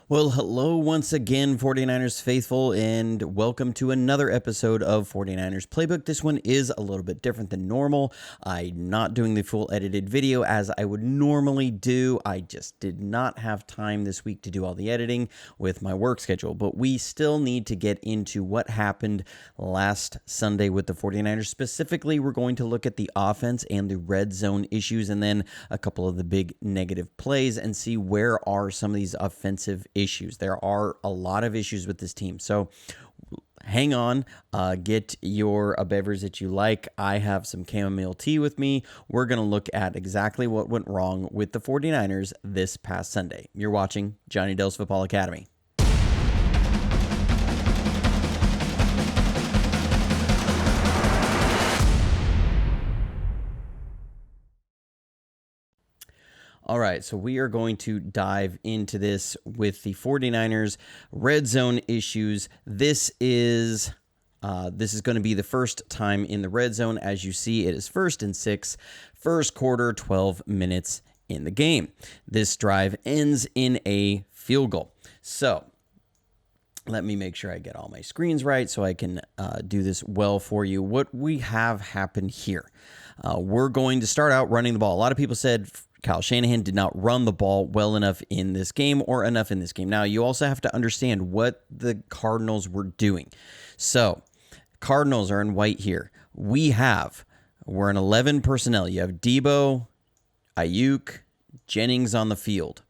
Well, hello once again, 49ers faithful, and welcome to another episode of 49ers Playbook. This one is a little bit different than normal. I'm not doing the full edited video as I would normally do. I just did not have time this week to do all the editing with my work schedule, but we still need to get into what happened last Sunday with the 49ers. Specifically, we're going to look at the offense and the red zone issues, and then a couple of the big negative plays and see where are some of these offensive issues. There are a lot of issues with this team. So hang on, get your beverage that you like. I have some chamomile tea with me. We're going to look at exactly what went wrong with the 49ers this past Sunday. You're watching Johnny Dell's Football Academy. All right, so we are going to dive into this with the 49ers red zone issues. This is going to be the first time in the red zone. As you see, it is 1st and 6, first quarter, 12 minutes in the game. This drive ends in a field goal. So let me make sure I get all my screens right so I can do this well for you. What we have happened here, we're going to start out running the ball. A lot of people said Kyle Shanahan did not run the ball well enough in this game or enough in this game. Now, you also have to understand what the Cardinals were doing. So, Cardinals are in white here. We're in 11 personnel. You have Debo, Ayuk, Jennings on the field.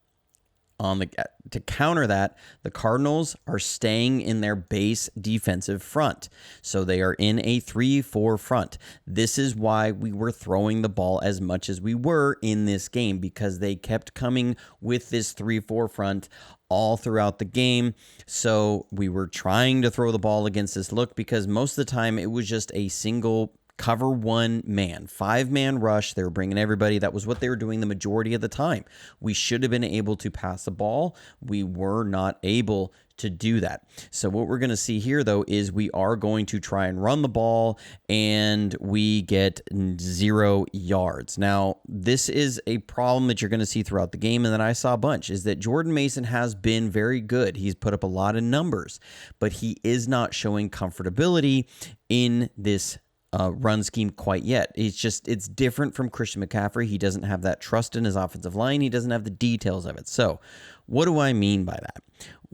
To counter that, the Cardinals are staying in their base defensive front. So they are in a 3-4 front. This is why we were throwing the ball as much as we were in this game, because they kept coming with this 3-4 front all throughout the game. So we were trying to throw the ball against this look because most of the time it was just a single cover one man, 5-man rush. They were bringing everybody. That was what they were doing the majority of the time. We should have been able to pass the ball. We were not able to do that. So what we're going to see here, though, is we are going to try and run the ball, and we get 0 yards. Now, this is a problem that you're going to see throughout the game, and that I saw a bunch, is that Jordan Mason has been very good. He's put up a lot of numbers, but he is not showing comfortability in this run scheme quite yet. It's different from Christian McCaffrey. He doesn't have that trust in his offensive line. He doesn't have the details of it. So what do I mean by that?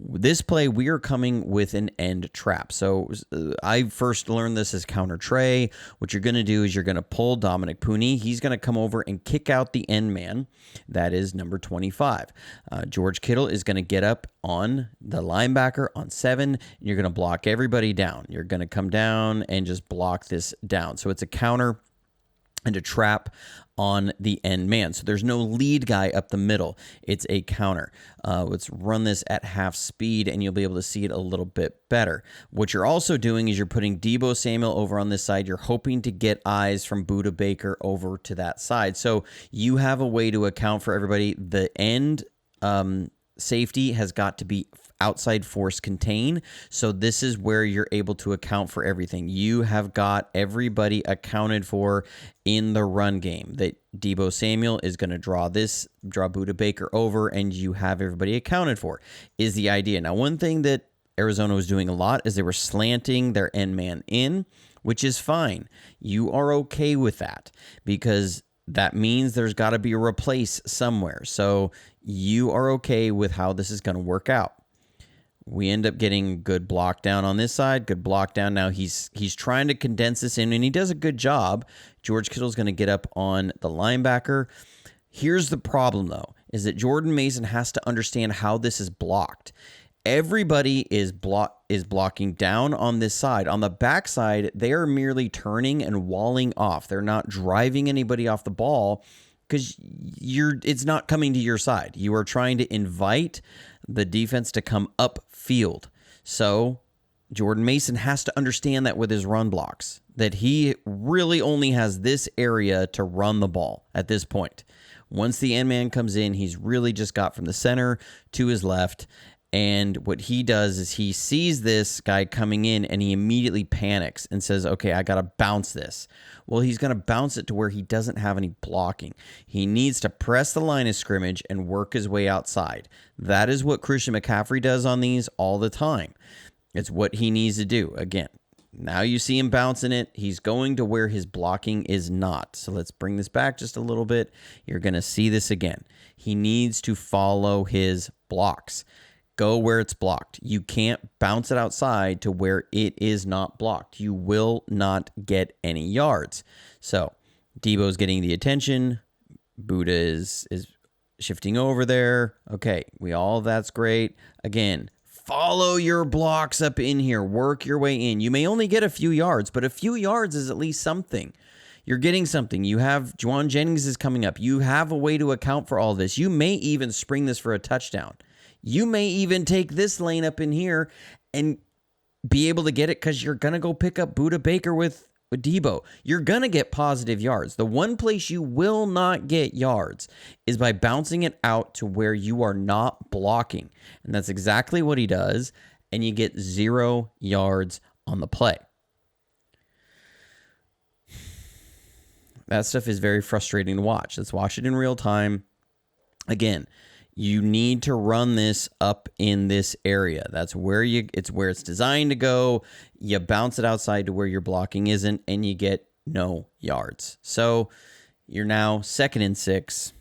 This play, we are coming with an end trap. So I first learned this as counter tray. What you're going to do is you're going to pull Dominic Pooney. He's going to come over and kick out the end man. That is number 25. George Kittle is going to get up on the linebacker on 7. You're going to block everybody down. You're going to come down and just block this down. So it's a counter and a trap on the end man. So there's no lead guy up the middle. It's a counter. Let's run this at half speed, and you'll be able to see it a little bit better. What you're also doing is you're putting Debo Samuel over on this side. You're hoping to get eyes from Budda Baker over to that side. So you have a way to account for everybody. The end safety has got to be outside force contain. So this is where you're able to account for everything. You have got everybody accounted for in the run game. That Debo Samuel is going to draw Budda Baker over, and you have everybody accounted for, is the idea. Now, one thing that Arizona was doing a lot is they were slanting their end man in, which is fine. You are okay with that because that means there's got to be a replace somewhere. So you are okay with how this is going to work out. We end up getting good block down on this side, good block down. Now he's trying to condense this in, and he does a good job. George Kittle's going to get up on the linebacker. Here's the problem, though, is that Jordan Mason has to understand how this is blocked. Everybody is blocking down on this side. On the back side, they are merely turning and walling off. They're not driving anybody off the ball because it's not coming to your side. You are trying to invite the defense to come upfield. So Jordan Mason has to understand that with his run blocks, that he really only has this area to run the ball at this point. Once the end man comes in, he's really just got from the center to his left, And what he does is he sees this guy coming in and he immediately panics and says, okay, I got to bounce this. Well, he's going to bounce it to where he doesn't have any blocking. He needs to press the line of scrimmage and work his way outside. That is what Christian McCaffrey does on these all the time. It's what he needs to do. Again, now you see him bouncing it. He's going to where his blocking is not. So let's bring this back just a little bit. You're going to see this again. He needs to follow his blocks. Go where it's blocked. You can't bounce it outside to where it is not blocked. You will not get any yards. So Debo's getting the attention. Buddha is shifting over there. Okay, that's great. Again, follow your blocks up in here. Work your way in. You may only get a few yards, but a few yards is at least something. You're getting something. You have Juwan Jennings is coming up. You have a way to account for all this. You may even spring this for a touchdown. You may even take this lane up in here and be able to get it because you're going to go pick up Buda Baker with Debo. You're going to get positive yards. The one place you will not get yards is by bouncing it out to where you are not blocking. And that's exactly what he does. And you get 0 yards on the play. That stuff is very frustrating to watch. Let's watch it in real time. Again, you need to run this up in this area. That's where it's designed to go. You bounce it outside to where your blocking isn't, and you get no yards. So you're now 2nd and 6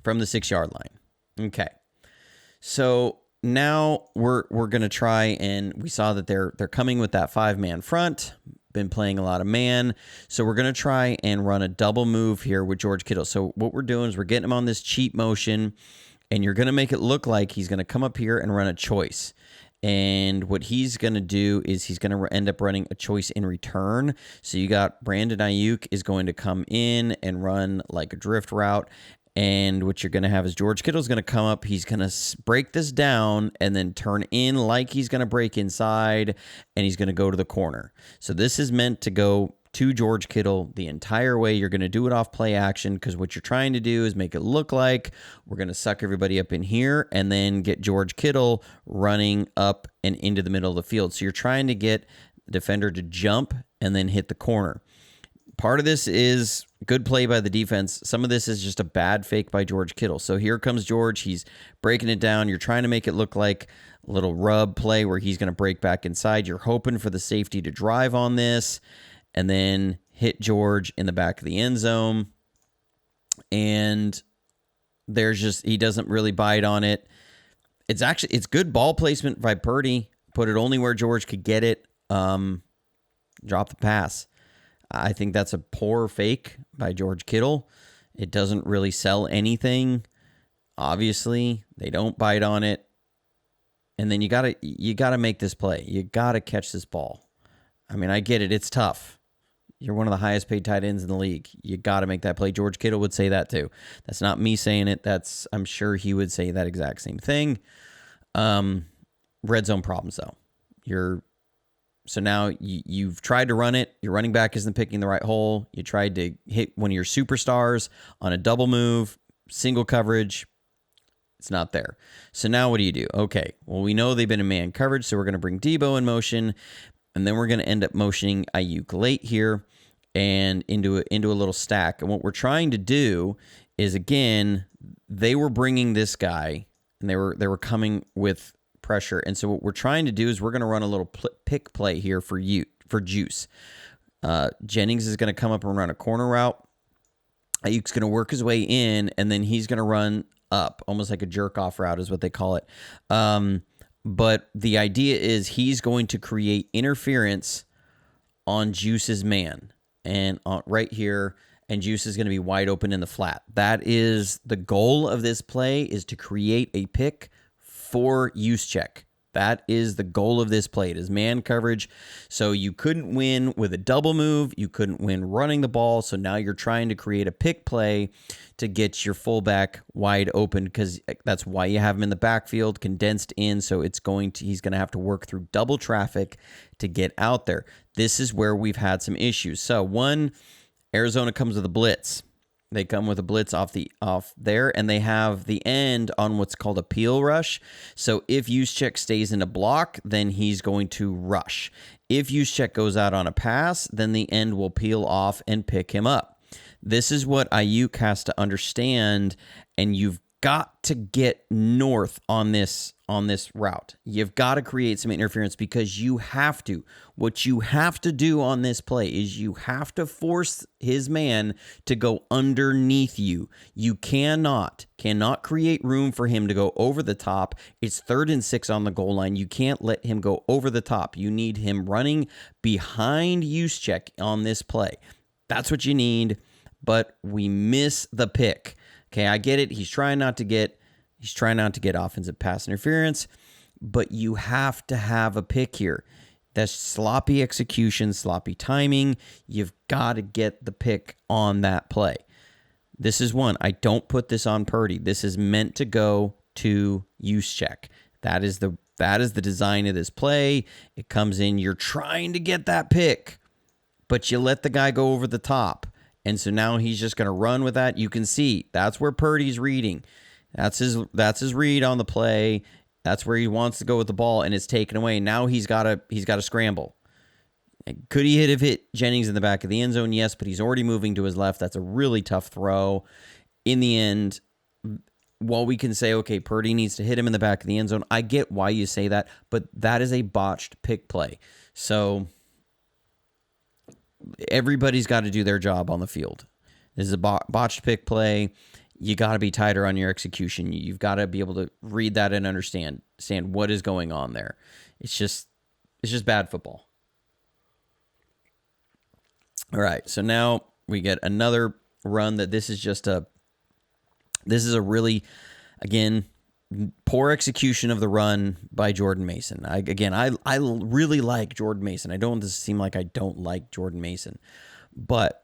from the 6-yard line. Okay. So now we're going to try, and we saw that they're coming with that 5-man front. Been playing a lot of man. So we're going to try and run a double move here with George Kittle. So what we're doing is we're getting him on this cheat motion, and you're going to make it look like he's going to come up here and run a choice. And what he's going to do is he's going to end up running a choice in return. So you got Brandon Ayuk is going to come in and run like a drift route. And what you're going to have is George Kittle's going to come up. He's going to break this down and then turn in like he's going to break inside, and he's going to go to the corner. So this is meant to go to George Kittle the entire way. You're going to do it off play action because what you're trying to do is make it look like we're going to suck everybody up in here and then get George Kittle running up and into the middle of the field. So you're trying to get the defender to jump and then hit the corner. Part of this is good play by the defense. Some of this is just a bad fake by George Kittle. So here comes George. He's breaking it down. You're trying to make it look like a little rub play where he's going to break back inside. You're hoping for the safety to drive on this and then hit George in the back of the end zone. And he doesn't really bite on it. It's good ball placement by Purdy. Put it only where George could get it. Drop the pass. I think that's a poor fake by George Kittle. It doesn't really sell anything. Obviously, they don't bite on it. And then you gotta make this play. You gotta catch this ball. I mean, I get it. It's tough. You're one of the highest paid tight ends in the league. You gotta make that play. George Kittle would say that too. That's not me saying it. I'm sure he would say that exact same thing. Red zone problems though. So now you've tried to run it. Your running back isn't picking the right hole. You tried to hit one of your superstars on a double move, single coverage. It's not there. So now what do you do? Okay, well, we know they've been in man coverage, so we're going to bring Debo in motion, and then we're going to end up motioning Ayuk late here and into a little stack. And what we're trying to do is, again, they were bringing this guy, and they were coming with pressure. And so what we're trying to do is we're going to run a little pick play here for Juice. Jennings is going to come up and run a corner route. Ayuk's going to work his way in, and then he's going to run up, almost like a jerk-off route is what they call it. But the idea is he's going to create interference on Juice's man. And right here, and Juice is going to be wide open in the flat. That is the goal of this play, is to create a pick for Juszczyk. That is the goal of this play. It is man coverage. So you couldn't win with a double move. You couldn't win running the ball. So now you're trying to create a pick play to get your fullback wide open, because that's why you have him in the backfield, condensed in. So he's going to have to work through double traffic to get out there. This is where we've had some issues. So one, Arizona comes with a blitz. They come with a blitz off there, and they have the end on what's called a peel rush. So if Juszczyk stays in a block, then he's going to rush. If Juszczyk goes out on a pass, then the end will peel off and pick him up. This is what Ayuk has to understand, and you've got to get north on this route. You've got to create some interference because you have to. What you have to do on this play is you have to force his man to go underneath you. You cannot create room for him to go over the top. It's 3rd and 6 on the goal line. You can't let him go over the top. You need him running behind Juszczyk on this play. That's what you need, but we miss the pick. Okay, I get it. He's trying not to get offensive pass interference, but you have to have a pick here. That's sloppy execution, sloppy timing. You've got to get the pick on that play. This is one. I don't put this on Purdy. This is meant to go to Juszczyk. That is the design of this play. It comes in, you're trying to get that pick, but you let the guy go over the top. And so now he's just going to run with that. You can see that's where Purdy's reading. That's his read on the play. That's where he wants to go with the ball, and it's taken away. Now he's got to scramble. Could he have hit Jennings in the back of the end zone? Yes, but he's already moving to his left. That's a really tough throw. In the end, while we can say, okay, Purdy needs to hit him in the back of the end zone, I get why you say that, but that is a botched pick play. So everybody's got to do their job on the field. This is a botched pick play. You got to be tighter on your execution. You've got to be able to read that and understand what is going on there. It's just bad football. All right, so now we get another run that this is a really, again, poor execution of the run by Jordan Mason. I really like Jordan Mason. I don't want this to seem like I don't like Jordan Mason, but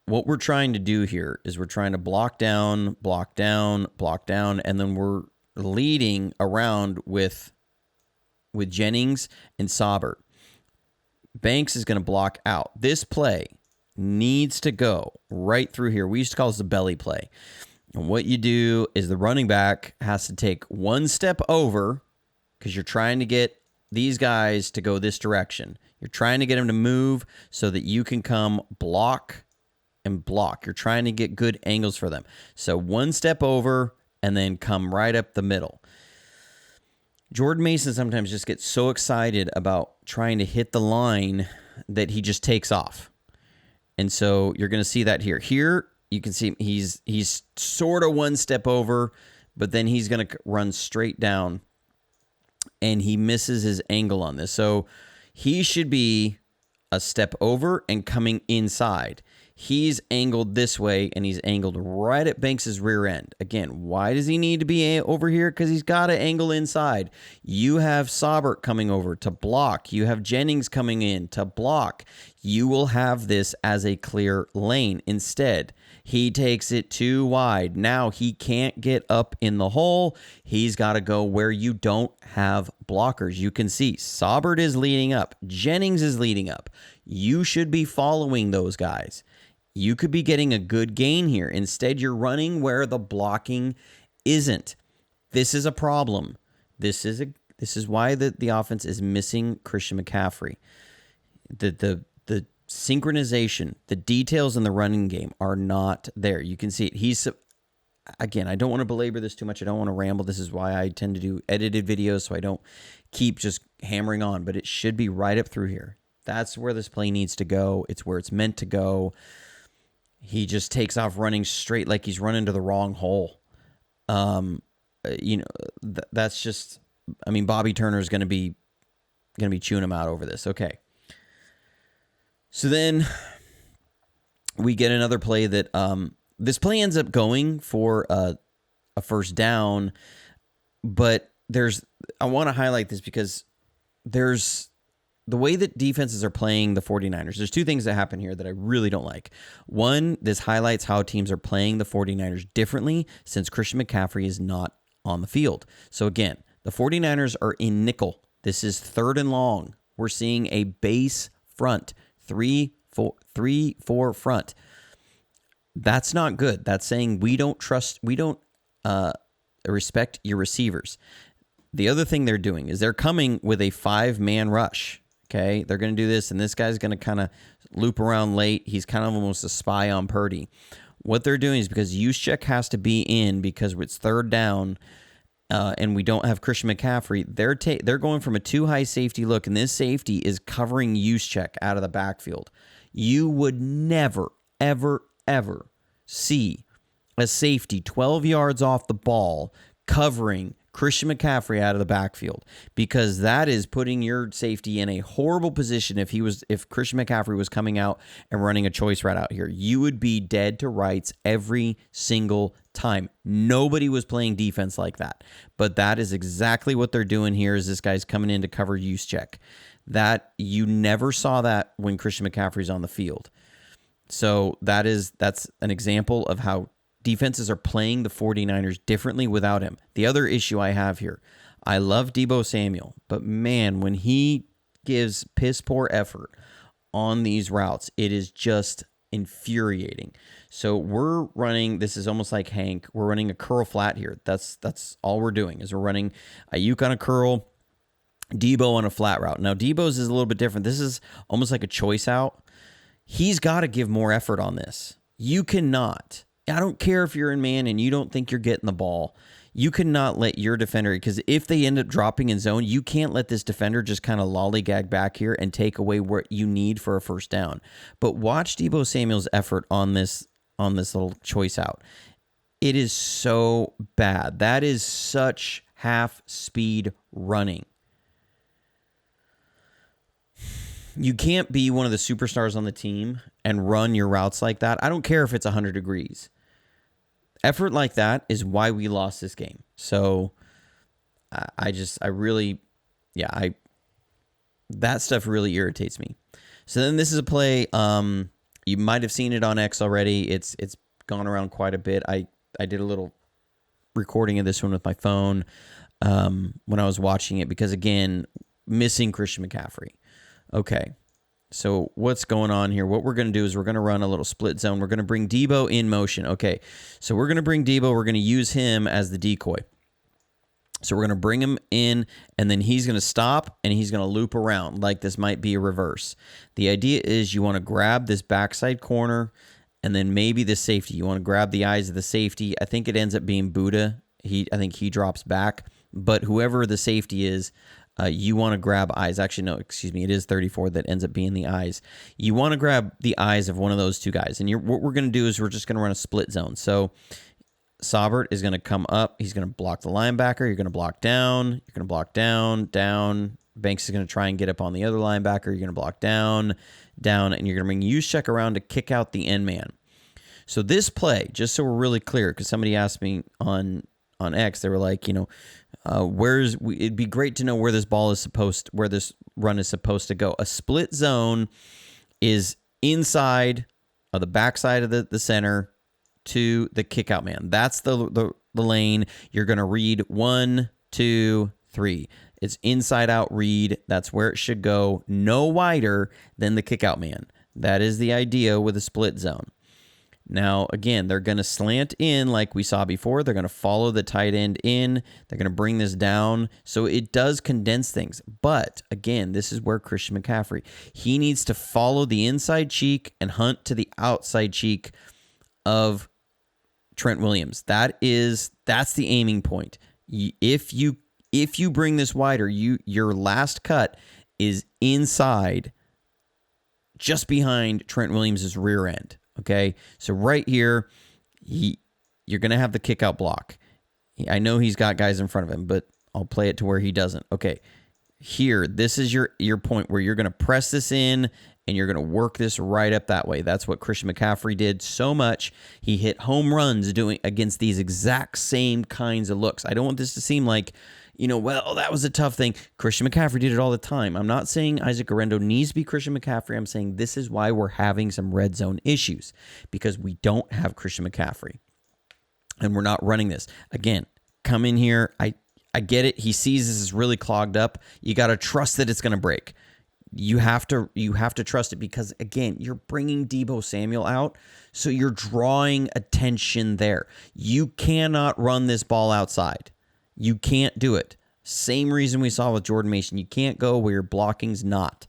what we're trying to do here is we're trying to block down, and then we're leading around with Jennings and Saubert. Banks is going to block out. This play needs to go right through here. We used to call this the belly play. And what you do is the running back has to take one step over because you're trying to get these guys to go this direction. You're trying to get them to move so that you can come block and block. You're trying to get good angles for them. So one step over and then come right up the middle. Jordan Mason sometimes just gets so excited about trying to hit the line that he just takes off. And so you're going to see that here. Here, you can see he's sort of one step over, but then he's going to run straight down, and he misses his angle on this. So he should be a step over and coming inside. He's angled this way, and he's angled right at Banks' rear end. Again, why does he need to be over here? Because he's got to angle inside. You have Saubert coming over to block. You have Jennings coming in to block. You will have this as a clear lane. Instead, he takes it too wide. Now he can't get up in the hole. He's got to go where you don't have blockers. You can see Saubert is leading up. Jennings is leading up. You should be following those guys. You could be getting a good gain here. Instead, you're running where the blocking isn't. This is a problem. This is why the offense is missing Christian McCaffrey. The synchronization, the details in the running game are not there. You can see it. Again, I don't want to belabor this too much. I don't want to ramble. This is why I tend to do edited videos so I don't keep just hammering on, but it should be right up through here. That's where this play needs to go. It's where it's meant to go. He just takes off running straight like he's running to the wrong hole. That's just, Bobby Turner is going to be chewing him out over this. Okay. So then we get another play that this play ends up going for a first down, but I want to highlight this because there's the way that defenses are playing the 49ers. There's two things that happen here that I really don't like. One, this highlights how teams are playing the 49ers differently since Christian McCaffrey is not on the field. So again, the 49ers are in nickel. This is 3rd and long. We're seeing a base front, 3-4 front. That's not good. That's saying we don't respect your receivers. The other thing they're doing is they're coming with a 5-man rush. Okay, they're going to do this, and this guy's going to kind of loop around late. He's kind of almost a spy on Purdy. What they're doing is because Juszczyk has to be in because it's third down, and we don't have Christian McCaffrey, they're going from a too-high safety look, and this safety is covering Juszczyk out of the backfield. You would never, ever, ever see a safety 12 yards off the ball covering Christian McCaffrey out of the backfield, because that is putting your safety in a horrible position. If Christian McCaffrey was coming out and running a choice route out here, you would be dead to rights every single time. Nobody was playing defense like that, but that is exactly what they're doing here. Is this guy's coming in to cover Juszczyk. That you never saw that when Christian McCaffrey's on the field. So that's an example of how defenses are playing the 49ers differently without him. The other issue I have here, I love Deebo Samuel, but man, when he gives piss poor effort on these routes, it is just infuriating. So we're running, this is almost like Hank, we're running a curl flat here. That's all we're doing is we're running Ayuk on a curl, Deebo on a flat route. Now Deebo's is a little bit different. This is almost like a choice out. He's got to give more effort on this. You cannot. I don't care if you're in man and you don't think you're getting the ball. You cannot let your defender, because if they end up dropping in zone, you can't let this defender just kind of lollygag back here and take away what you need for a first down. But watch Deebo Samuel's effort on this little choice out. It is so bad. That is such half-speed running. You can't be one of the superstars on the team and run your routes like that. I don't care if it's 100 degrees. Effort like that is why we lost this game. So that stuff really irritates me. So then this is a play. You might have seen it on X already. It's gone around quite a bit. I did a little recording of this one with my phone when I was watching it because, again, missing Christian McCaffrey. Okay, so what's going on here? What we're going to do is we're going to run a little split zone. We're going to bring Deebo in motion. Okay, so we're going to bring Deebo. We're going to use him as the decoy. So we're going to bring him in, and then he's going to stop, and he's going to loop around like this might be a reverse. The idea is you want to grab this backside corner, and then maybe the safety. You want to grab the eyes of the safety. I think it ends up being Buddha. I think he drops back, but whoever the safety is, you want to grab eyes. Actually, no, excuse me. It is 34 that ends up being the eyes. You want to grab the eyes of one of those two guys. And what we're going to do is we're just going to run a split zone. So Saubert is going to come up. He's going to block the linebacker. You're going to block down. You're going to block down, down. Banks is going to try and get up on the other linebacker. You're going to block down, down. And you're going to bring Juszczyk around to kick out the end man. So this play, just so we're really clear, because somebody asked me on X, they were like, it'd be great to know where this where this run is supposed to go. A split zone is inside of the backside of the center to the kick out man. That's the lane. You're going to read 1, 2, 3. It's inside out read. That's where it should go. No wider than the kick out man. That is the idea with a split zone. Now, again, they're going to slant in like we saw before. They're going to follow the tight end in. They're going to bring this down. So it does condense things. But, again, this is where Christian McCaffrey, he needs to follow the inside cheek and hunt to the outside cheek of Trent Williams. That's the aiming point. If you bring this wider, your last cut is inside, just behind Trent Williams' rear end. Okay, so right here, you're going to have the kick out block. I know he's got guys in front of him, but I'll play it to where he doesn't. Okay, here, this is your point where you're going to press this in and you're going to work this right up that way. That's what Christian McCaffrey did so much. He hit home runs doing against these exact same kinds of looks. I don't want this to seem like, that was a tough thing. Christian McCaffrey did it all the time. I'm not saying Isaac Guerrero needs to be Christian McCaffrey. I'm saying this is why we're having some red zone issues, because we don't have Christian McCaffrey and we're not running this. Again, come in here. I get it. He sees this is really clogged up. You got to trust that it's going to break. You have to trust it because, again, you're bringing Deebo Samuel out, so you're drawing attention there. You cannot run this ball outside. You can't do it. Same reason we saw with Jordan Mason. You can't go where your blocking's not.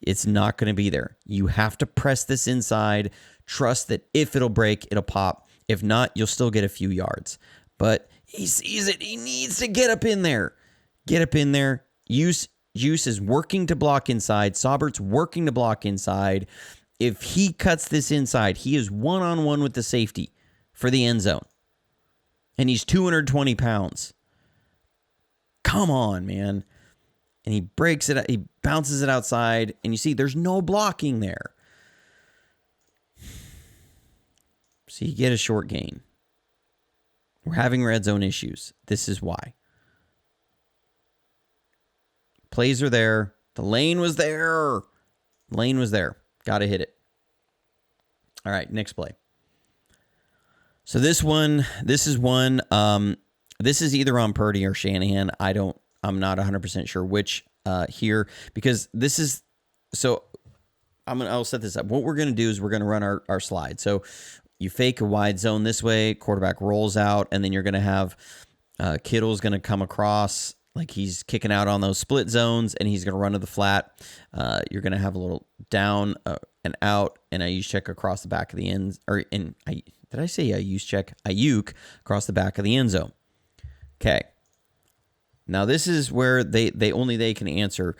It's not going to be there. You have to press this inside. Trust that if it'll break, it'll pop. If not, you'll still get a few yards. But he sees it. He needs to get up in there. Get up in there. Juice is working to block inside. Saubert's working to block inside. If he cuts this inside, he is one-on-one with the safety for the end zone. And he's 220 pounds. Come on, man. And he breaks it. He bounces it outside. And you see, there's no blocking there. So you get a short gain. We're having red zone issues. This is why. Plays are there. The lane was there. Lane was there. Got to hit it. All right, next play. So this is one. This is either on Purdy or Shanahan. I'm not 100% sure which here, because this is, so I'll set this up. What we're going to do is we're going to run our slide. So you fake a wide zone this way, quarterback rolls out, and then you're going to have Kittle's going to come across like he's kicking out on those split zones, and he's going to run to the flat. You're going to have a little down and out, and a use check across the back of the end. Did I say a use check? A uke across the back of the end zone. Okay. Now this is where they can answer.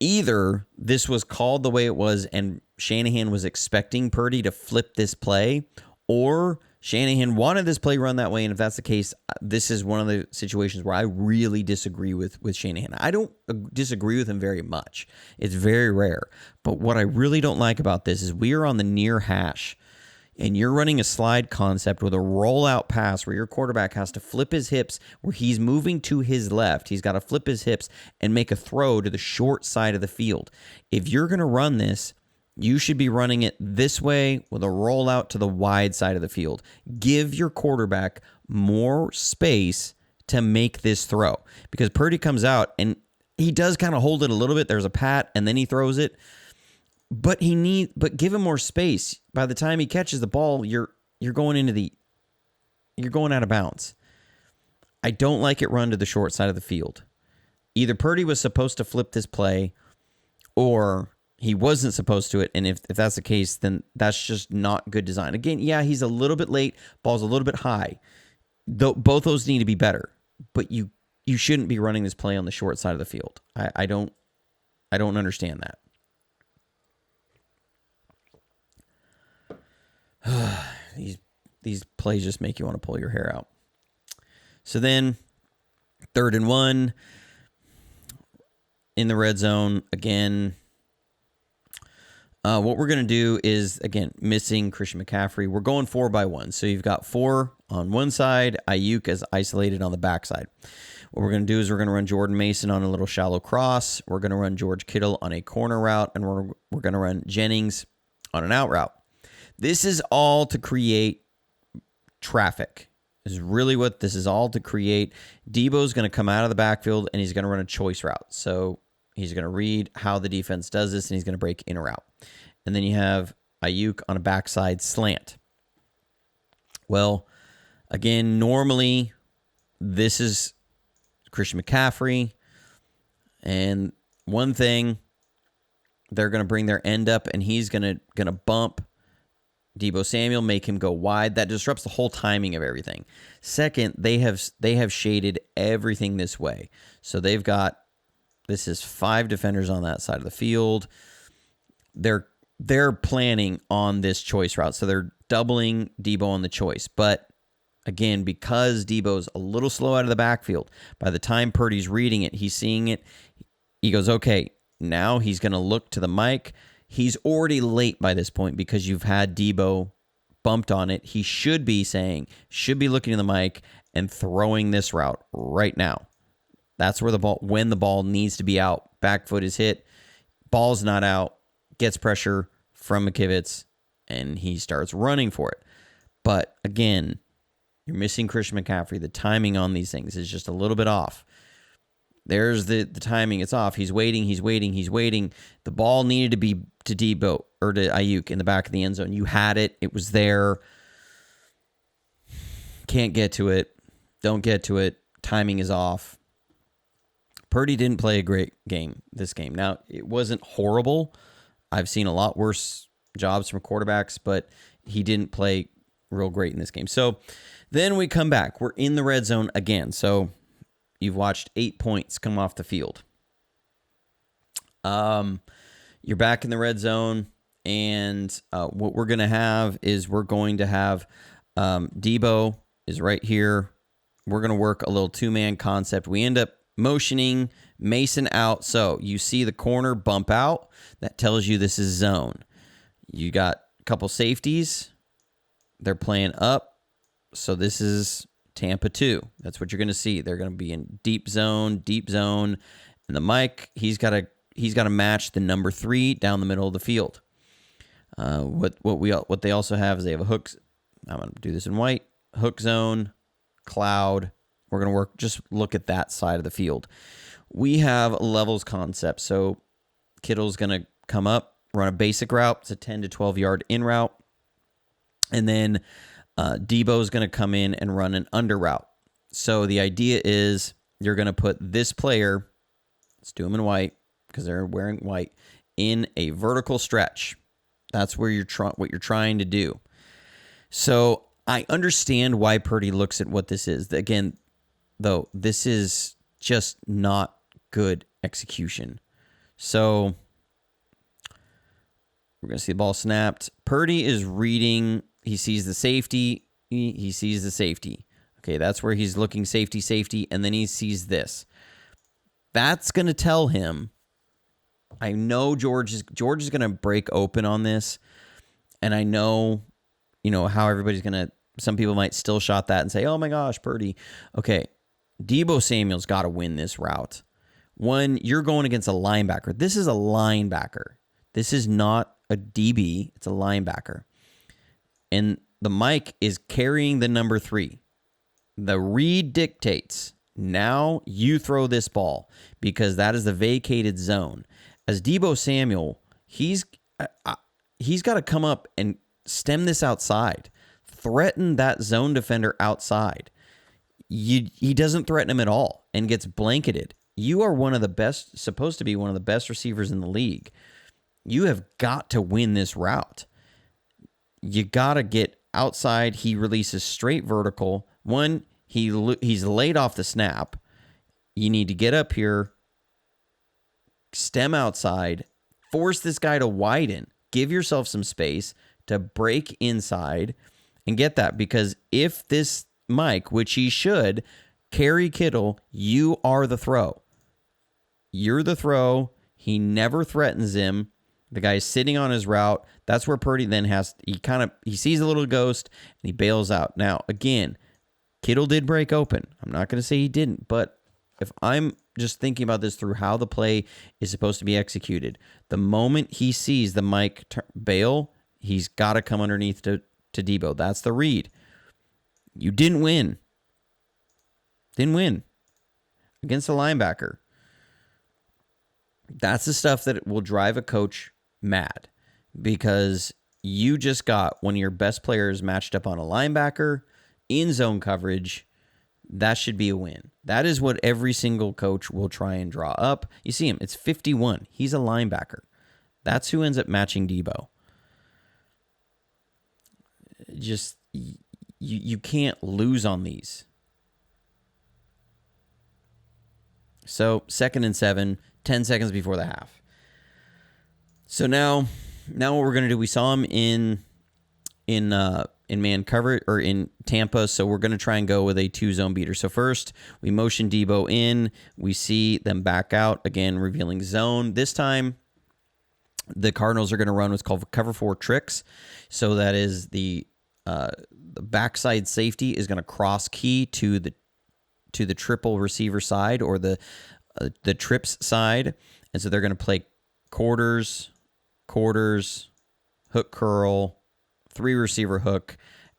Either this was called the way it was, and Shanahan was expecting Purdy to flip this play, or Shanahan wanted this play run that way, and if that's the case, this is one of the situations where I really disagree with Shanahan. I don't disagree with him very much. It's very rare. But what I really don't like about this is we are on the near hash, and you're running a slide concept with a rollout pass where your quarterback has to flip his hips, where he's moving to his left. He's got to flip his hips and make a throw to the short side of the field. If you're going to run this, you should be running it this way with a rollout to the wide side of the field. Give your quarterback more space to make this throw, because Purdy comes out and he does kind of hold it a little bit. There's a pat and then he throws it, but give him more space. By the time he catches the ball, you're going out of bounds. I don't like it run to the short side of the field. Either Purdy was supposed to flip this play, or he wasn't supposed to it, and if that's the case, then that's just not good design. Again, yeah, he's a little bit late, ball's a little bit high. Both those need to be better, but you shouldn't be running this play on the short side of the field. I don't understand that. These plays just make you want to pull your hair out. So then, 3rd and 1 in the red zone again. What we're going to do is, again, missing Christian McCaffrey. We're going 4-by-1. So you've got 4 on one side. Ayuk is isolated on the backside. What we're going to do is we're going to run Jordan Mason on a little shallow cross. We're going to run George Kittle on a corner route. And we're going to run Jennings on an out route. This is all to create traffic. This is really what this is all to create. Deebo's going to come out of the backfield, and he's going to run a choice route. So he's going to read how the defense does this, and he's going to break in a route. And then you have Ayuk on a backside slant. Well, again, normally this is Christian McCaffrey. And one thing, they're going to bring their end up, and he's going to bump Deebo Samuel, make him go wide. That disrupts the whole timing of everything. Second, they have shaded everything this way. So this is 5 defenders on that side of the field. They're planning on this choice route. So they're doubling Deebo on the choice. But again, because Deebo's a little slow out of the backfield, by the time Purdy's reading it, he's seeing it, he goes, okay, now he's going to look to the mic. He's already late by this point because you've had Deebo bumped on it. He should be looking to the mic and throwing this route right now. That's where when the ball needs to be out. Back foot is hit. Ball's not out. Gets pressure from McKivitz, and he starts running for it. But again, you're missing Christian McCaffrey. The timing on these things is just a little bit off. There's the timing. It's off. He's waiting. The ball needed to be to Debo or to Ayuk in the back of the end zone. You had it. It was there. Can't get to it. Don't get to it. Timing is off. Purdy didn't play a great game this game. Now, it wasn't horrible. I've seen a lot worse jobs from quarterbacks, but he didn't play real great in this game. So then we come back. We're in the red zone again. So you've watched 8 points come off the field. You're back in the red zone, and what we're going to have is Debo is right here. We're going to work a little two-man concept. We end up motioning Mason out. So you see the corner bump out. That tells you this is zone. You got a couple safeties. They're playing up. So this is Tampa 2. That's what you're going to see. They're going to be in deep zone. And the Mike, he's got to match the number 3 down the middle of the field. What they also have is they have a hook. I'm going to do this in white. Hook zone, cloud. We're going to work, just look at that side of the field. We have a levels concept. So Kittle's going to come up, run a basic route. It's a 10 to 12 yard in route. And then Debo's going to come in and run an under route. So the idea is you're going to put this player, let's do them in white because they're wearing white, in a vertical stretch. That's where what you're trying to do. So I understand why Purdy looks at what this is. Again, though, this is just not good execution. So we're going to see the ball snapped. Purdy is reading. He sees the safety. He sees the safety. Okay, that's where he's looking safety, and then he sees this. That's going to tell him, I know George is going to break open on this, and I know, how everybody's going to, some people might still shot that and say, oh my gosh, Purdy. Okay, Debo Samuel's got to win this route. One, you're going against a linebacker. This is a linebacker. This is not a DB. It's a linebacker. And the Mike is carrying the number 3. The read dictates, now you throw this ball because that is the vacated zone. As Debo Samuel, he's got to come up and stem this outside. Threaten that zone defender outside. He doesn't threaten him at all and gets blanketed. You are supposed to be one of the best receivers in the league. You have got to win this route. You got to get outside. He releases straight vertical. One, he's laid off the snap. You need to get up here, stem outside, force this guy to widen, give yourself some space to break inside and get that. Because if this Mike, which he should, carry Kittle, you are the throw. You're the throw. He never threatens him. The guy's sitting on his route. That's where Purdy then he sees a little ghost and he bails out. Now, again, Kittle did break open. I'm not going to say he didn't, but if I'm just thinking about this through how the play is supposed to be executed, the moment he sees the Mike bail, he's got to come underneath to Debo. That's the read. You didn't win. Didn't win against a linebacker. That's the stuff that will drive a coach mad because you just got one of your best players matched up on a linebacker in zone coverage. That should be a win. That is what every single coach will try and draw up. You see him. It's 51. He's a linebacker. That's who ends up matching Debo. Just, you can't lose on these. So 2nd and 7, 10 seconds before the half. So now what we're going to do, we saw him in man coverage or in Tampa, so we're going to try and go with a 2-zone beater. So first, we motion Debo in. We see them back out, again, revealing zone. This time, the Cardinals are going to run what's called cover 4 tricks. So that is the backside safety is going to cross key to the triple receiver side or the trips side. And so they're going to play quarters, hook curl, 3 receiver hook,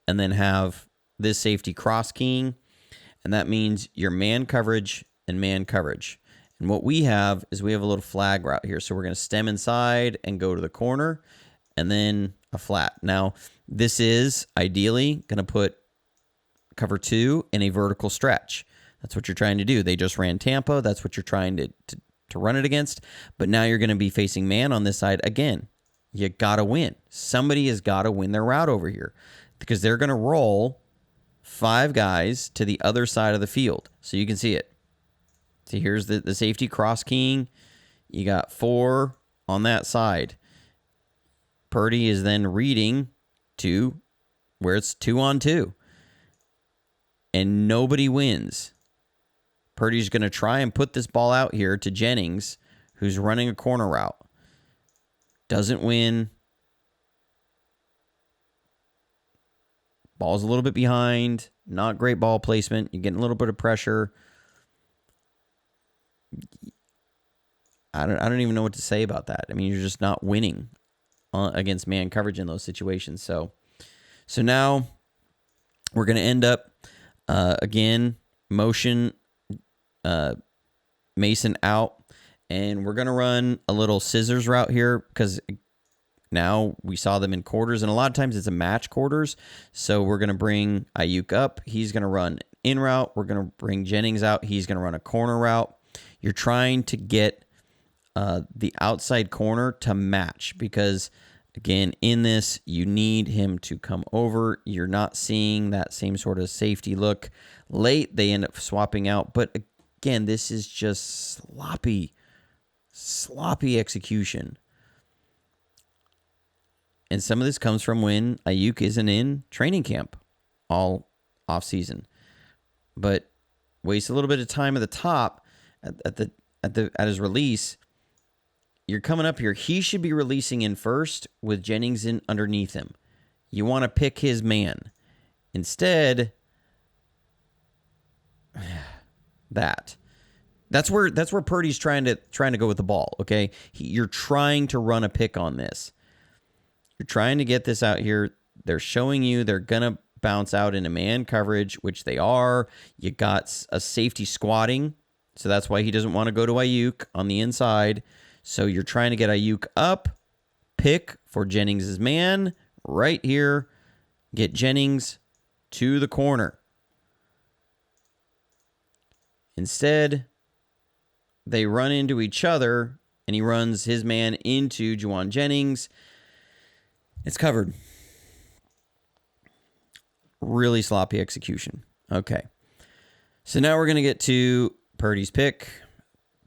and then have this safety cross keying. And that means your man coverage and man coverage. And what we have is we have a little flag route here. So we're going to stem inside and go to the corner and then a flat. Now, this is ideally going to put cover 2 in a vertical stretch. That's what you're trying to do. They just ran Tampa. That's what you're trying to run it against. But now you're going to be facing man on this side. Again, you got to win. Somebody has got to win their route over here because they're going to roll 5 guys to the other side of the field. So you can see it. So here's the safety cross keying. You got 4 on that side. Purdy is then reading to where it's 2-on-2. And nobody wins. Purdy's going to try and put this ball out here to Jennings, who's running a corner route. Doesn't win. Ball's a little bit behind. Not great ball placement. You're getting a little bit of pressure. I don't even know what to say about that. I mean, you're just not winning against man coverage in those situations. So now we're going to end up, again, motion Mason out. And we're going to run a little scissors route here because now we saw them in quarters. And a lot of times it's a match quarters. So we're going to bring Ayuk up. He's going to run in route. We're going to bring Jennings out. He's going to run a corner route. You're trying to get the outside corner to match because, again, in this, you need him to come over. You're not seeing that same sort of safety look. Late, they end up swapping out. But, again, this is just sloppy execution. And some of this comes from when Ayuk isn't in training camp all offseason. But wastes a little bit of time at the top at his release. You're coming up here. He should be releasing in first with Jennings in underneath him. You want to pick his man. Instead, that's where Purdy's trying to go with the ball. Okay, you're trying to run a pick on this. You're trying to get this out here. They're showing you they're gonna bounce out into man coverage, which they are. You got a safety squatting. So that's why he doesn't want to go to Ayuk on the inside. So you're trying to get Ayuk up, pick for Jennings' man right here, get Jennings to the corner. Instead, they run into each other, and he runs his man into Juwan Jennings. It's covered. Really sloppy execution. Okay. So now we're going to get to Purdy's pick.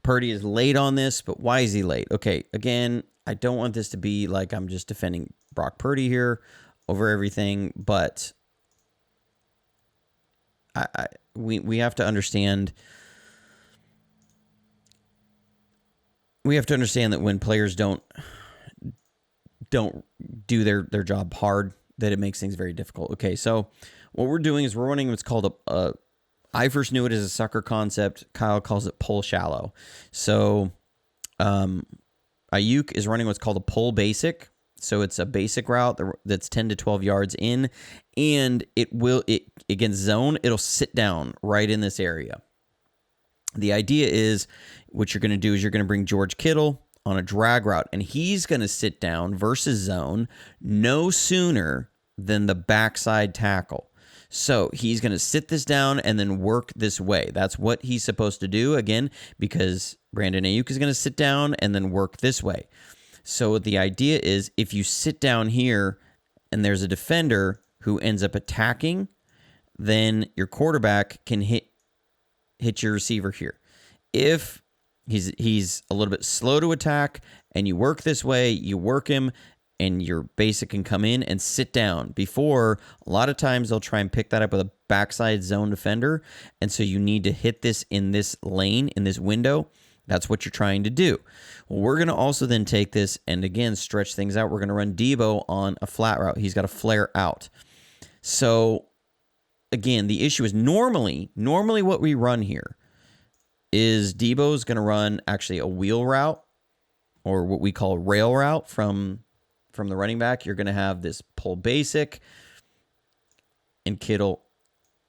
Purdy is late on this, but why is he late? Okay, again, I don't want this to be like I'm just defending Brock Purdy here over everything, but we have to understand. We have to understand that when players don't do their job hard, that it makes things very difficult. Okay, so what we're doing is we're running what's called I first knew it as a sucker concept. Kyle calls it pull shallow. So Ayuk is running what's called a pull basic. So it's a basic route that's 10 to 12 yards in, and it against zone, it'll sit down right in this area. The idea is what you're going to do is you're going to bring George Kittle on a drag route, and he's going to sit down versus zone no sooner than the backside tackle. So he's going to sit this down and then work this way. That's what he's supposed to do, again, because Brandon Ayuk is going to sit down and then work this way. So the idea is if you sit down here and there's a defender who ends up attacking, then your quarterback can hit your receiver here. If he's a little bit slow to attack and you work this way, you work him, and your basic can come in and sit down. Before, a lot of times they'll try and pick that up with a backside zone defender, and so you need to hit this in this lane, in this window. That's what you're trying to do. Well, we're going to also then take this and, again, stretch things out. We're going to run Debo on a flat route. He's got a flare out. So, again, the issue is normally what we run here is Debo's going to run actually a wheel route, or what we call a rail route from the running back. You're going to have this pull basic, and Kittle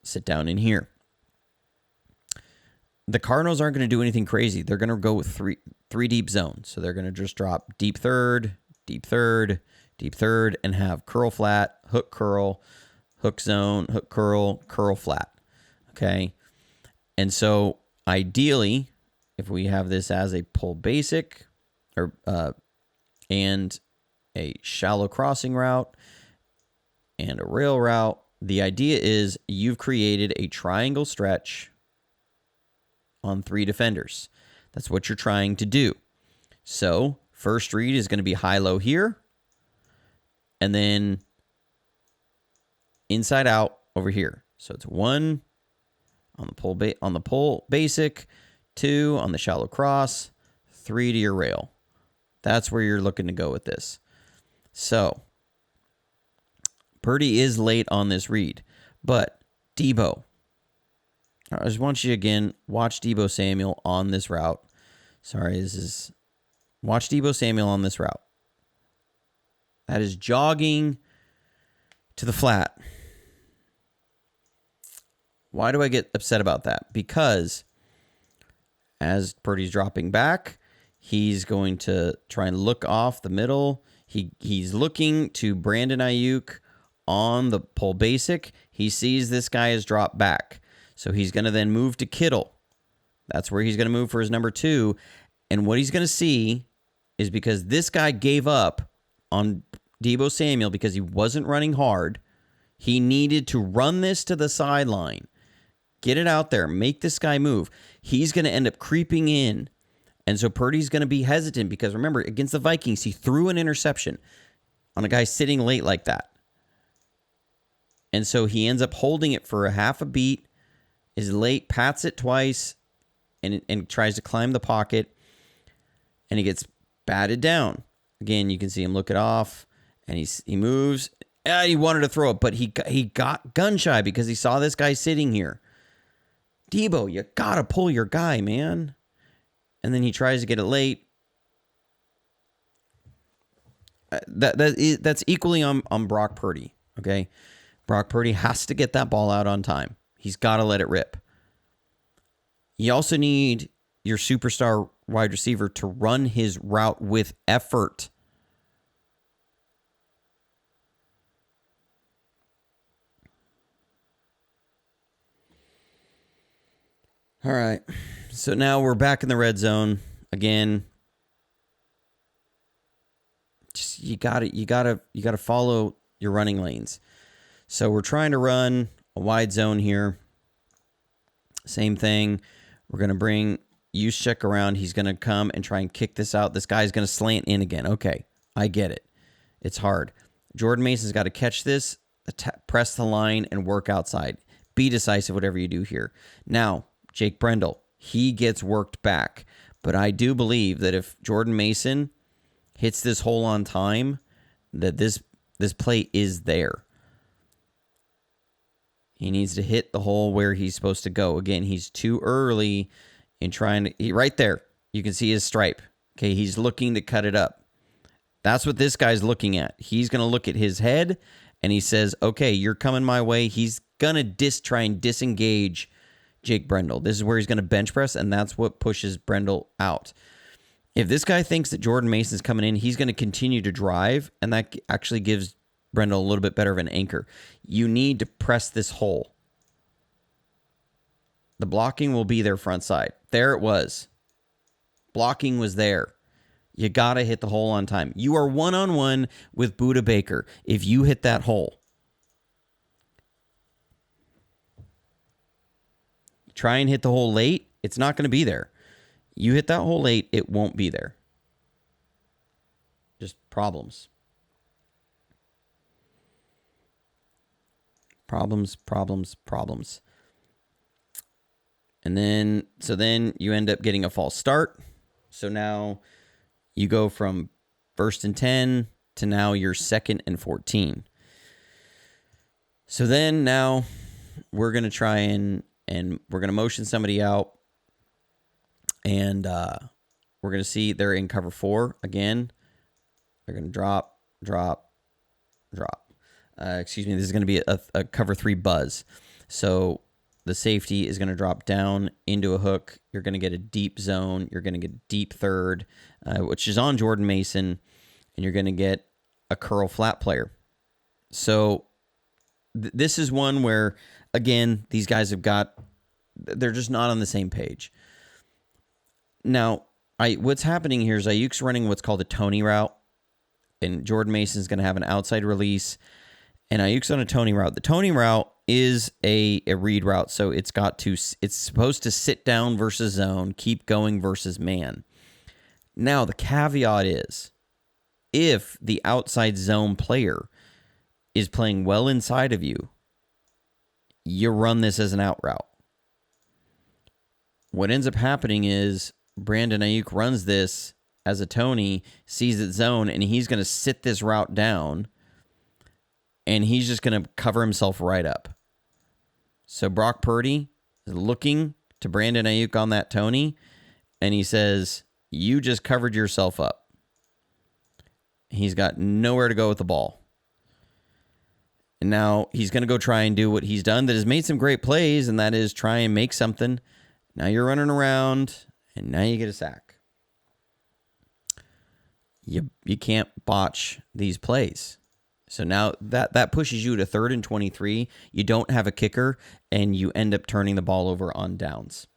sit down in here. the Cardinals aren't going to do anything crazy. They're going to go with three deep zones. So they're going to just drop deep third, deep third, deep third, and have curl flat, hook curl, hook zone, hook curl, curl flat. Okay. And so ideally, if we have this as a pull basic or and a shallow crossing route and a rail route, the idea is you've created a triangle stretch on 3 defenders. That's what you're trying to do. So first read is going to be high-low here, and then inside out over here. So it's 1 on the pull basic, 2 on the shallow cross, 3 to your rail. That's where you're looking to go with this. So Purdy is late on this read, but Debo, I just want you to, again, watch Debo Samuel on this route. Watch Debo Samuel on this route. That is jogging to the flat. Why do I get upset about that? Because as Purdy's dropping back, he's going to try and look off the middle. He's looking to Brandon Ayuk on the pull basic. He sees this guy has dropped back. So he's going to then move to Kittle. That's where he's going to move for his number 2. And what he's going to see is, because this guy gave up on Debo Samuel because he wasn't running hard, he needed to run this to the sideline, get it out there, make this guy move. He's going to end up creeping in. And so Purdy's going to be hesitant because, remember, against the Vikings, he threw an interception on a guy sitting late like that. And so he ends up holding it for a half a beat, is late, pats it twice, and tries to climb the pocket, and he gets batted down. Again, you can see him look it off, and he moves. He wanted to throw it, but he got gun shy because he saw this guy sitting here. Debo, you got to pull your guy, man. And then he tries to get it late. That's equally on Brock Purdy, okay? Brock Purdy has to get that ball out on time. He's got to let it rip. You also need your superstar wide receiver to run his route with effort. All right. So now we're back in the red zone again. Just you gotta follow your running lanes. So we're trying to run a wide zone here. Same thing. We're going to bring Juszczyk around. He's going to come and try and kick this out. This guy's going to slant in again. Okay, I get it. It's hard. Jordan Mason's got to catch this, press the line, and work outside. Be decisive, whatever you do here. Now, Jake Brendel, he gets worked back. But I do believe that if Jordan Mason hits this hole on time, that this play is there. He needs to hit the hole where he's supposed to go. Again, he's too early in trying to... right there, you can see his stripe. Okay, he's looking to cut it up. That's what this guy's looking at. He's going to look at his head, and he says, okay, you're coming my way. He's going to try and disengage Jake Brendel. This is where he's going to bench press, and that's what pushes Brendel out. If this guy thinks that Jordan Mason's coming in, he's going to continue to drive, and that actually gives Brendel a little bit better of an anchor. You need to press this hole. The blocking will be there front side. There it was. Blocking was there. You got to hit the hole on time. You are one-on-one with Budda Baker if you hit that hole. Try and hit the hole late, it's not going to be there. You hit that hole late, it won't be there. Just problems. Problems. And then, you end up getting a false start. So now you go from 1st and 10 to now you're 2nd and 14. So then now we're going to try and we're going to motion somebody out. And we're going to see they're in cover 4 again. They're going to drop. Excuse me, this is going to be a cover 3 buzz. So The safety is going to drop down into a hook. You're going to get a deep zone. You're going to get deep third, which is on Jordan Mason, and you're going to get a curl flat player. So this is one where, again, these guys they're just not on the same page. Now, what's happening here is Ayuk's running what's called a Tony route, and Jordan Mason's going to have an outside release, and Ayuk's on a Tony route. The Tony route is a read route, so it's supposed to sit down versus zone, keep going versus man. Now, the caveat is, if the outside zone player is playing well inside of you, you run this as an out route. What ends up happening is Brandon Ayuk runs this as a Tony, sees it zone, and he's going to sit this route down, and he's just going to cover himself right up. So Brock Purdy is looking to Brandon Ayuk on that Tony, and he says, you just covered yourself up. He's got nowhere to go with the ball. And now he's going to go try and do what he's done that has made some great plays, and that is try and make something. Now you're running around, and now you get a sack. You can't botch these plays. So now that pushes you to 3rd and 23. You don't have a kicker, and you end up turning the ball over on downs.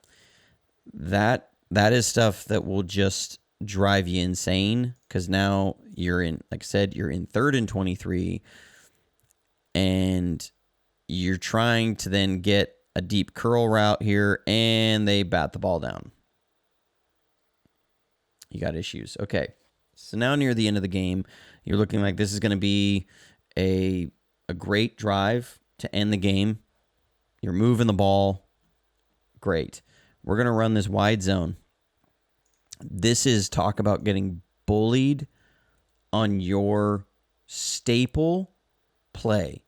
That is stuff that will just drive you insane, because now you're in, like I said, you're in 3rd and 23, and you're trying to then get a deep curl route here, and they bat the ball down. You got issues. Okay. So now near the end of the game, you're looking like this is going to be a great drive to end the game. You're moving the ball. Great. We're going to run this wide zone. This is talk about getting bullied on your staple play.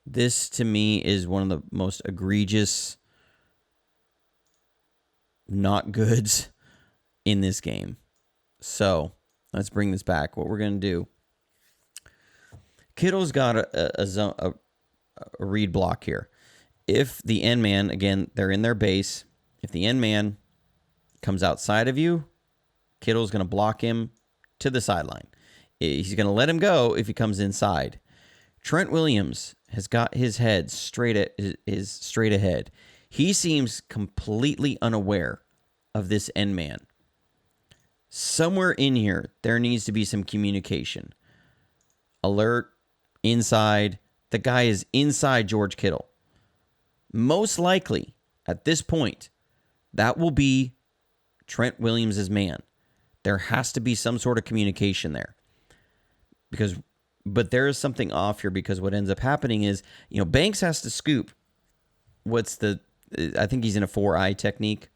This, to me, is one of the most egregious not goods in this game. So let's bring this back. What we're going to do. Kittle's got a read block here. If the end man, again, they're in their base. If the end man comes outside of you, Kittle's going to block him to the sideline. He's going to let him go if he comes inside. Trent Williams has got his head straight ahead. He seems completely unaware of this end man. Somewhere in here, there needs to be some communication. Alert, inside. The guy is inside George Kittle. Most likely, at this point, that will be Trent Williams' man. There has to be some sort of communication there. But there is something off here, because what ends up happening is, Banks has to scoop. I think he's in a 4-eye technique.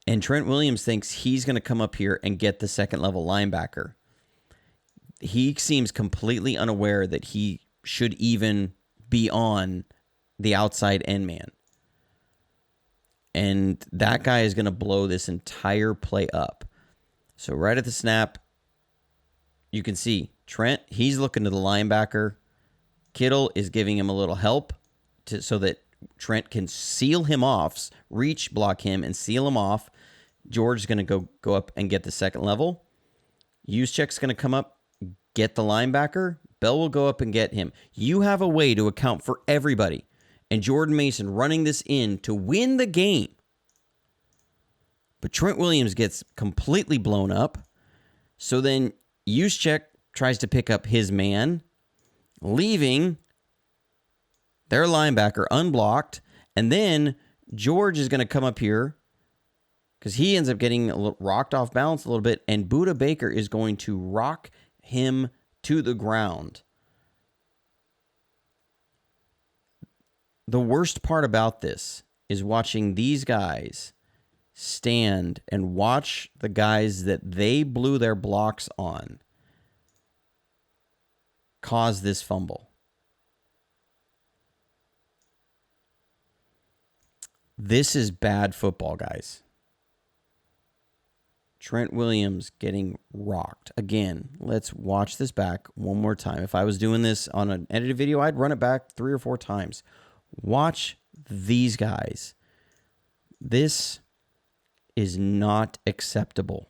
And Trent Williams thinks he's going to come up here and get the second-level linebacker. He seems completely unaware that he should even be on the outside end man. And that guy is going to blow this entire play up. So right at the snap, you can see Trent, he's looking to the linebacker. Kittle is giving him a little help so that Trent can seal him off, reach block him, and seal him off. George is going to go up and get the second level. Juszczyk's going to come up, get the linebacker. Bell will go up and get him. You have a way to account for everybody. And Jordan Mason running this in to win the game. But Trent Williams gets completely blown up. So then Juszczyk tries to pick up his man, leaving their linebacker unblocked. And then George is going to come up here because he ends up getting rocked off balance a little bit. And Budda Baker is going to rock him to the ground. The worst part about this is watching these guys stand and watch the guys that they blew their blocks on cause this fumble. This is bad football, guys. Trent Williams getting rocked. Again, let's watch this back one more time. If I was doing this on an edited video, I'd run it back 3 or 4 times. Watch these guys. This is not acceptable.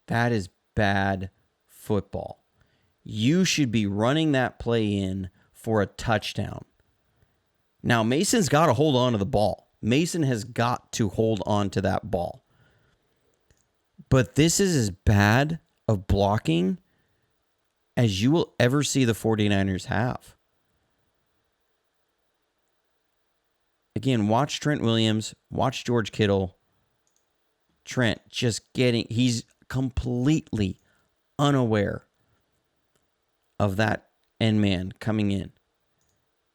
That is bad football. You should be running that play in for a touchdown. Now, Mason's got to hold on to the ball. Mason has got to hold on to that ball. But this is as bad of blocking as you will ever see the 49ers have. Again, watch Trent Williams, watch George Kittle. Trent he's completely unaware of that end man coming in.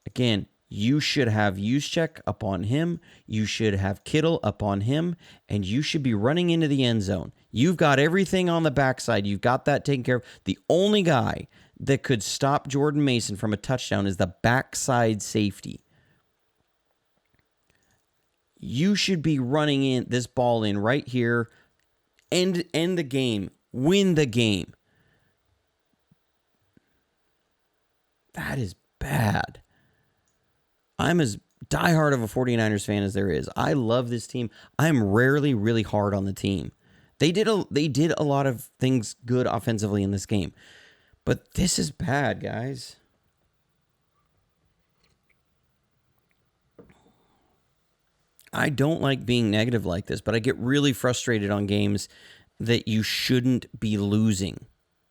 Again, you should have Juszczyk up on him. You should have Kittle up on him. And you should be running into the end zone. You've got everything on the backside. You've got that taken care of. The only guy that could stop Jordan Mason from a touchdown is the backside safety. You should be running in this ball in right here. End the game. Win the game. That is bad. I'm as diehard of a 49ers fan as there is. I love this team. I'm rarely really hard on the team. They did a lot of things good offensively in this game. But this is bad, guys. I don't like being negative like this, but I get really frustrated on games that you shouldn't be losing.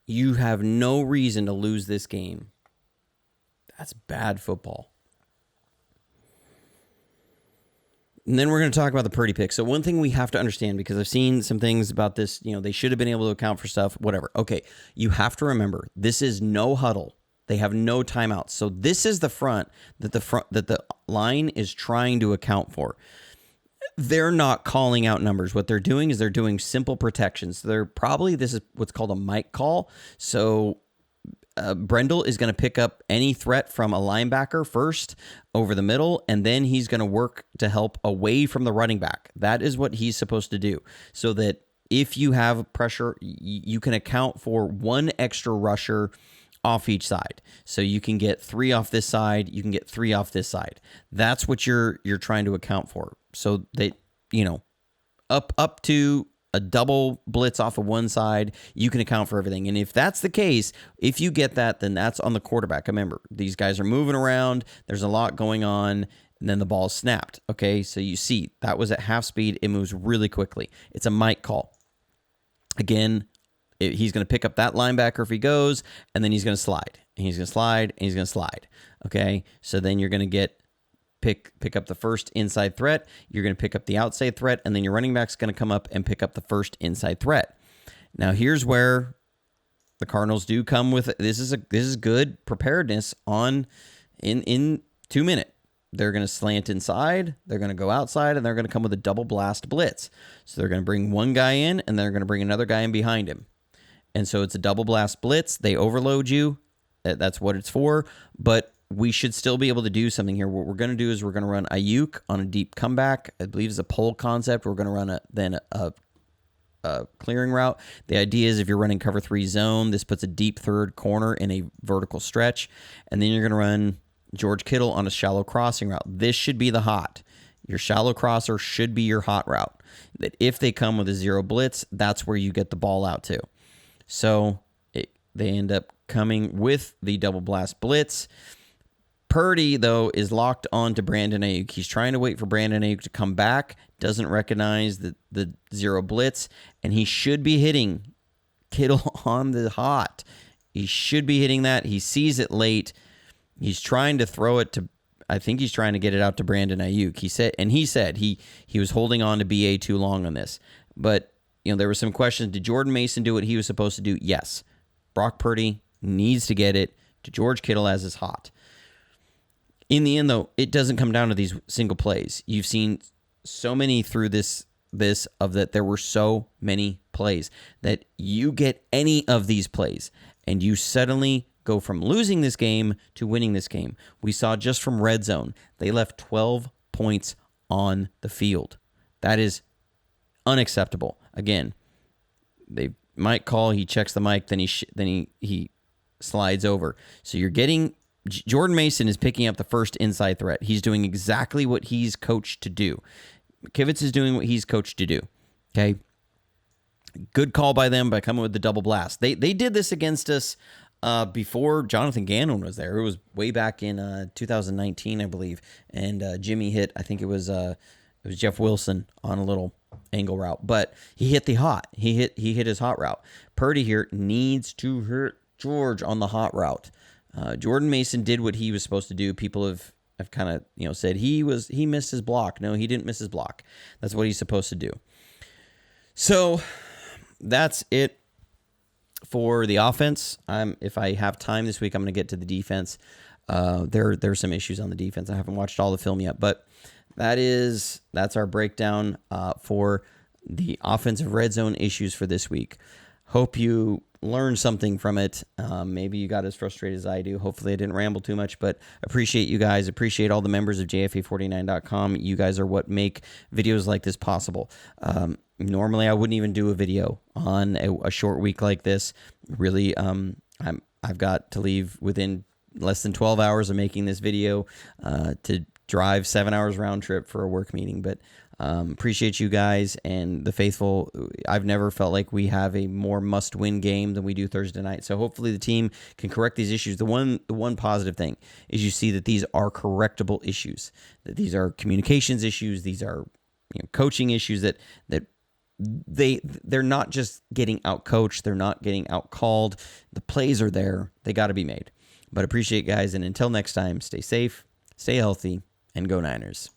You have no reason to lose this game. That's bad football. And then we're going to talk about the Purdy pick. So one thing we have to understand, because I've seen some things about this, they should have been able to account for stuff, whatever. Okay, you have to remember, this is no huddle. They have no timeouts. So this is the front that the line is trying to account for. They're not calling out numbers. What they're doing is they're doing simple protections. This is what's called a mic call. So Brendel is going to pick up any threat from a linebacker first over the middle, and then he's going to work to help away from the running back. That is what he's supposed to do, so that if you have pressure, you can account for one extra rusher off each side. So you can get 3 off this side, you can get 3 off this side. That's what you're trying to account for. So that, up to a double blitz off of one side, you can account for everything. And if that's the case, if you get that, then that's on the quarterback. Remember, these guys are moving around. There's a lot going on, and then the ball is snapped. Okay, so you see, that was at half speed. It moves really quickly. It's a mic call. Again, he's going to pick up that linebacker if he goes, and then he's going to slide. And he's going to slide, and he's going to slide. Okay, so then you're going to pick up the first inside threat, you're going to pick up the outside threat, and then your running back's going to come up and pick up the first inside threat. Now, here's where the Cardinals do come with this is good preparedness in 2 minutes. They're going to slant inside, they're going to go outside, and they're going to come with a double blast blitz. So they're going to bring one guy in, and they're going to bring another guy in behind him. And so it's a double blast blitz. They overload you. That's what it's for. But we should still be able to do something here. What we're going to do is we're going to run Ayuk on a deep comeback. I believe it's a pull concept. We're going to run a clearing route. The idea is if you're running cover 3 zone, this puts a deep third corner in a vertical stretch. And then you're going to run George Kittle on a shallow crossing route. This should be the hot. Your shallow crosser should be your hot route. That if they come with a zero blitz, that's where you get the ball out to. So they end up coming with the double blast blitz. Purdy, though, is locked on to Brandon Ayuk. He's trying to wait for Brandon Ayuk to come back, doesn't recognize the zero blitz, and he should be hitting Kittle on the hot. He should be hitting that. He sees it late. He's trying to throw it to, I think he's trying to get it out to Brandon Ayuk. He said he was holding on to BA too long on this. But, there were some questions. Did Jordan Mason do what he was supposed to do? Yes. Brock Purdy needs to get it to George Kittle as is hot. In the end, though, it doesn't come down to these single plays. You've seen so many through this of that there were so many plays that you get any of these plays and you suddenly go from losing this game to winning this game. We saw just from RedZone, they left 12 points on the field. That is unacceptable. Again, they might call, he checks the mic, then he slides over. So you're getting Jordan Mason is picking up the first inside threat. He's doing exactly what he's coached to do. Kivitz is doing what he's coached to do. Okay. Good call by them by coming with the double blast. They did this against us before Jonathan Gannon was there. It was way back in 2019, I believe. And Jimmy hit, I think it was Jeff Wilson on a little angle route. But he hit the hot. He hit his hot route. Purdy here needs to hit George on the hot route. Jordan Mason did what he was supposed to do. People have kind of said he missed his block. No, he didn't miss his block. That's what he's supposed to do. So that's it for the offense. If I have time this week, I'm going to get to the defense. There's some issues on the defense. I haven't watched all the film yet, but that's our breakdown for the offensive red zone issues for this week. Hope you learned something from it. Maybe you got as frustrated as I do. Hopefully I didn't ramble too much, but appreciate you guys. Appreciate all the members of JFA49.com. You guys are what make videos like this possible. Normally I wouldn't even do a video on a short week like this. Really, I've got to leave within less than 12 hours of making this video to drive 7 hours round trip for a work meeting, but appreciate you guys and the faithful. I've never felt like we have a more must-win game than we do Thursday night. So hopefully the team can correct these issues. The one positive thing is you see that these are correctable issues. That these are communications issues. These are coaching issues that they're not just getting out-coached. They're not getting out-called. The plays are there. They got to be made. But appreciate guys, and until next time, stay safe, stay healthy, and go Niners.